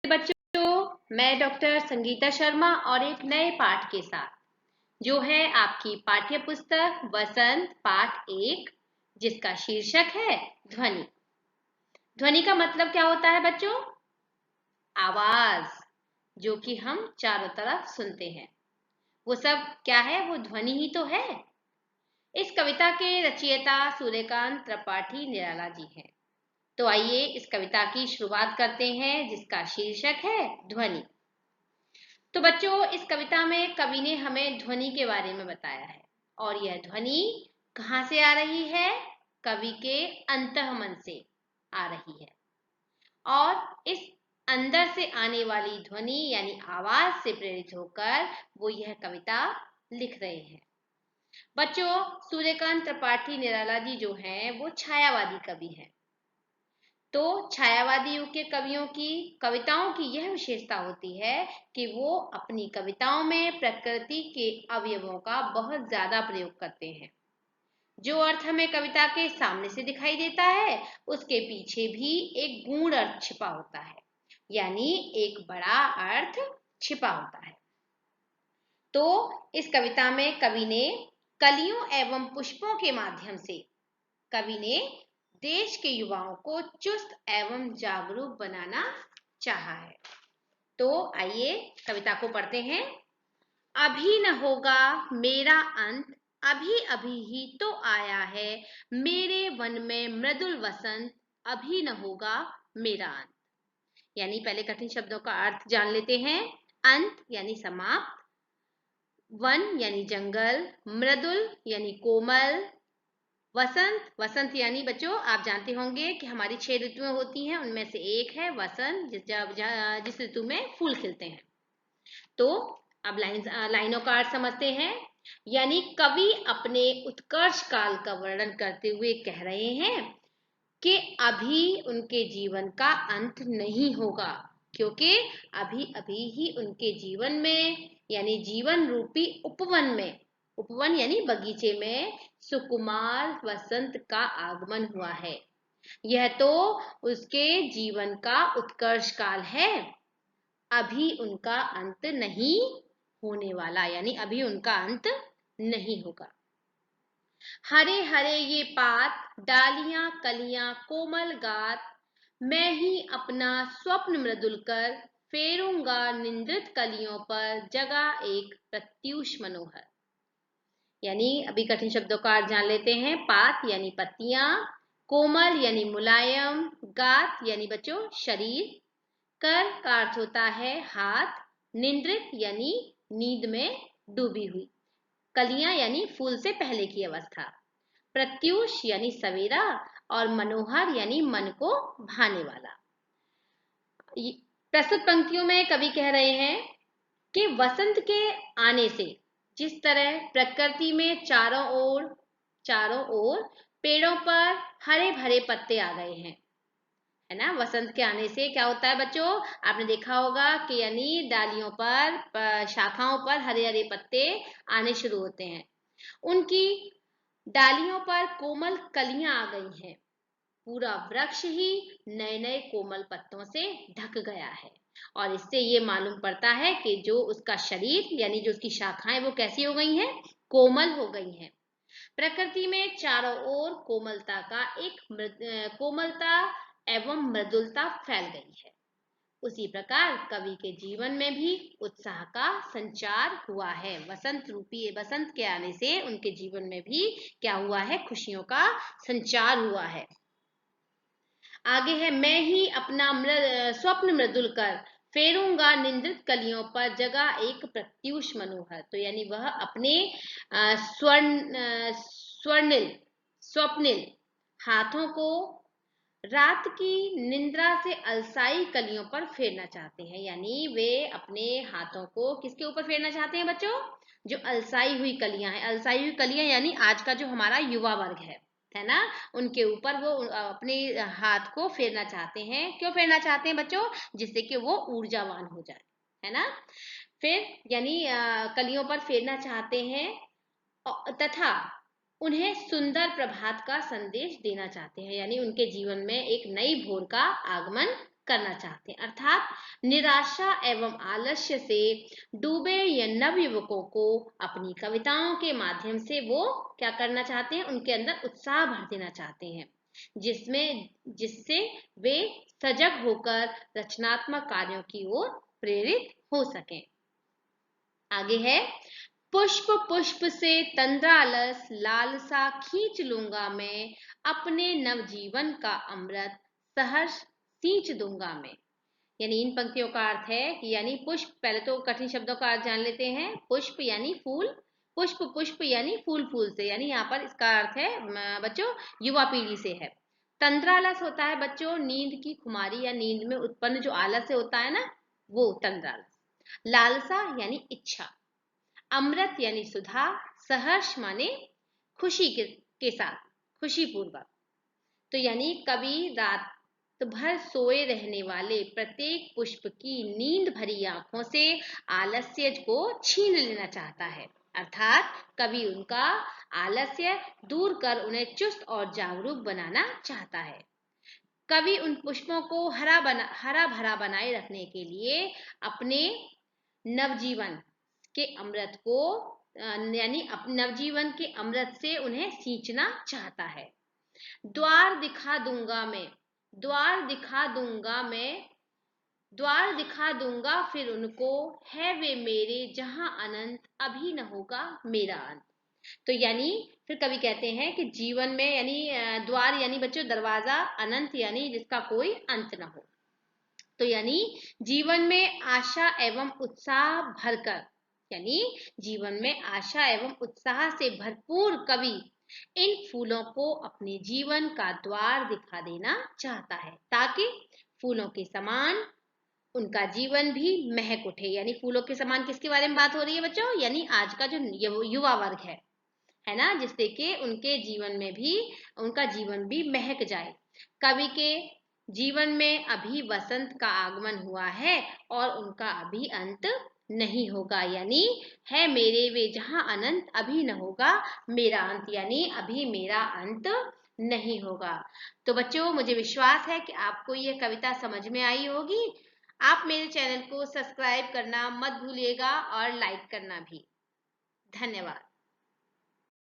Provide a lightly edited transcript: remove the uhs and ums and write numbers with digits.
बच्चों, मैं डॉक्टर संगीता शर्मा और एक नए पाठ के साथ जो है आपकी पाठ्य पुस्तक वसंत पाठ 1 जिसका शीर्षक है ध्वनि। ध्वनि का मतलब क्या होता है बच्चों? आवाज जो कि हम चारों तरफ सुनते हैं। वो सब क्या है? वो ध्वनि ही तो है। इस कविता के रचयिता सूर्यकांत त्रिपाठी निराला जी हैं। तो आइए इस कविता की शुरुआत करते हैं जिसका शीर्षक है ध्वनि। तो बच्चों, इस कविता में कवि ने हमें ध्वनि के बारे में बताया है और यह ध्वनि कहाँ से आ रही है? कवि के अंतःमन से आ रही है और इस अंदर से आने वाली ध्वनि यानी आवाज से प्रेरित होकर वो यह कविता लिख रहे हैं। बच्चों, सूर्यकांत त्रिपाठी निराला जी जो हैं वो छायावादी कवि हैं। तो छायावादी युग के कवियों की कविताओं की यह विशेषता होती है कि वो अपनी कविताओं में प्रकृति के अवयवों का बहुत ज्यादा प्रयोग करते हैं। जो अर्थ हमें कविता के सामने से दिखाई देता है उसके पीछे भी एक गूढ़ अर्थ छिपा होता है, यानी एक बड़ा अर्थ छिपा होता है। तो इस कविता में कवि ने कलियों एवं पुष्पों के माध्यम से कवि ने देश के युवाओं को चुस्त एवं जागरूक बनाना चाहा है। तो आइए कविता को पढ़ते हैं। अभी न होगा मेरा अंत, अभी अभी ही तो आया है मेरे वन में मृदुल वसंत, अभी न होगा मेरा अंत। यानी पहले कठिन शब्दों का अर्थ जान लेते हैं। अंत यानी समाप्त, वन यानी जंगल, मृदुल यानी कोमल, वसंत, वसंत यानी बच्चों आप जानते होंगे कि हमारी 6 ऋतुएं होती हैं, उनमें से एक है वसंत जिस ऋतु में फूल खिलते हैं। तो अब लाइनों का अर्थ समझते हैं। यानी कवि अपने उत्कर्ष काल का वर्णन करते हुए कह रहे हैं कि अभी उनके जीवन का अंत नहीं होगा, क्योंकि अभी अभी ही उनके जीवन में यानी जीवन रूपी उपवन में, उपवन यानी बगीचे में सुकुमार वसंत का आगमन हुआ है। यह तो उसके जीवन का उत्कर्ष काल है, अभी उनका अंत नहीं होने वाला, यानी अभी उनका अंत नहीं होगा। हरे हरे ये पात, डालियां कलियां कोमल गात, मैं ही अपना स्वप्न मृदुल कर फेरूंगा निंद्रित कलियों पर जगा एक प्रत्यूष मनोहर। यानी अभी कठिन शब्दों का अर्थ जान लेते हैं। पात यानी पत्तियां, कोमल यानी मुलायम, गात यानी बच्चों शरीर, कर का अर्थ होता है हाथ, निंद्रित यानी नींद में डूबी हुई, कलियां यानी फूल से पहले की अवस्था, प्रत्यूष यानी सवेरा और मनोहर यानी मन को भाने वाला। प्रस्तुत पंक्तियों में कवि कह रहे हैं कि वसंत के आने से जिस तरह प्रकृति में चारों ओर पेड़ों पर हरे भरे पत्ते आ गए हैं, है ना। वसंत के आने से क्या होता है बच्चों? आपने देखा होगा कि यानी डालियों पर शाखाओं पर हरे हरे पत्ते आने शुरू होते हैं, उनकी डालियों पर कोमल कलियां आ गई हैं, पूरा वृक्ष ही नए नए कोमल पत्तों से ढक गया है और इससे ये मालूम पड़ता है कि जो उसका शरीर यानी जो उसकी शाखाएं वो कैसी हो गई हैं? कोमल हो गई हैं। प्रकृति में चारों ओर कोमलता का कोमलता एवं मृदुलता फैल गई है। उसी प्रकार कवि के जीवन में भी उत्साह का संचार हुआ है। वसंत के आने से उनके जीवन में भी क्या हुआ है? खुशियों का संचार हुआ है। आगे है, मैं ही अपना स्वप्न मृदुल कर फेरूंगा निंद्रित कलियों पर जगह एक प्रत्यूष मनोहर। तो यानी वह अपने स्वप्निल हाथों को रात की निंद्रा से अलसाई कलियों पर फेरना चाहते हैं। यानी वे अपने हाथों को किसके ऊपर फेरना चाहते हैं बच्चों? जो अलसाई हुई कलियां हैं। अलसाई हुई कलियां यानी आज का जो हमारा युवा वर्ग है ना, उनके ऊपर वो अपने हाथ को फेरना चाहते हैं। क्यों फेरना चाहते हैं बच्चों? जिससे कि वो ऊर्जावान हो जाए, है ना। फिर यानी कलियों पर फेरना चाहते हैं तथा उन्हें सुंदर प्रभात का संदेश देना चाहते हैं, यानी उनके जीवन में एक नई भोर का आगमन करना चाहते हैं। अर्थात निराशा एवं आलस्य से डूबे ये नवयुवकों को अपनी कविताओं के माध्यम से वो क्या करना चाहते हैं, उनके अंदर उत्साह भर देना चाहते हैं, जिससे वे सजग होकर रचनात्मक कार्यों की ओर प्रेरित हो सकें। आगे है, पुष्प पुष्प से तंद्रालस लालसा खींच लूंगा मैं, अपने नवजीवन का अमृत सहर्ष सींच दूंगा मैं। यानी इन पंक्तियों का अर्थ है कि यानी पुष्प, पहले तो कठिन शब्दों का अर्थ जान लेते हैं। पुष्प यानी फूल, पुष्प पुष्प यानी फूल फूल से, यानी यहाँ पर इसका अर्थ है बच्चों युवा पीढ़ी से है। तंद्रालस होता है बच्चों नींद की खुमारी या नींद में उत्पन्न जो आलस्य होता है ना, वो तंद्रालस। लालसा यानी इच्छा, अमृत यानी सुधा, सहर्ष माने खुशी के साथ, खुशी पूर्वक। तो यानी कवि रात भर सोए रहने वाले प्रत्येक पुष्प की नींद भरी आंखों से आलस्य को छीन लेना चाहता है। अर्थात कवि उनका आलस्य दूर कर उन्हें चुस्त और जागरूक बनाना चाहता है। कवि उन पुष्पों को हरा भरा बनाए रखने के लिए अपने नवजीवन के अमृत को यानी नवजीवन के अमृत से उन्हें सींचना चाहता है। द्वार दिखा दूंगा मैं, द्वार दिखा दूंगा मैं, द्वार दिखा दूंगा फिर उनको, है वे मेरे जहां अनंत अभी न होगा मेरा अंत। तो यानी फिर कवि कहते हैं कि जीवन में यानी द्वार यानी बच्चों दरवाजा, अनंत यानी जिसका कोई अंत न हो। तो यानी जीवन में आशा एवं उत्साह भरकर, यानी जीवन में आशा एवं उत्साह से भरपूर कवि इन फूलों को अपने जीवन का द्वार दिखा देना चाहता है, ताकि फूलों के समान उनका जीवन भी महक उठे। यानी फूलों के समान किसके बारे में बात हो रही है बच्चों, यानी आज का जो युवा वर्ग है ना, जिससे कि उनके जीवन में भी उनका जीवन भी महक जाए। कवि के जीवन में अभी वसंत का आगमन हुआ है और उनका अभी अंत नहीं होगा, यानी है मेरे वे जहां अनंत अभी न होगा मेरा अंत, यानी अभी मेरा अंत नहीं होगा। तो बच्चों मुझे विश्वास है कि आपको यह कविता समझ में आई होगी। आप मेरे चैनल को सब्सक्राइब करना मत भूलिएगा और लाइक करना भी। धन्यवाद।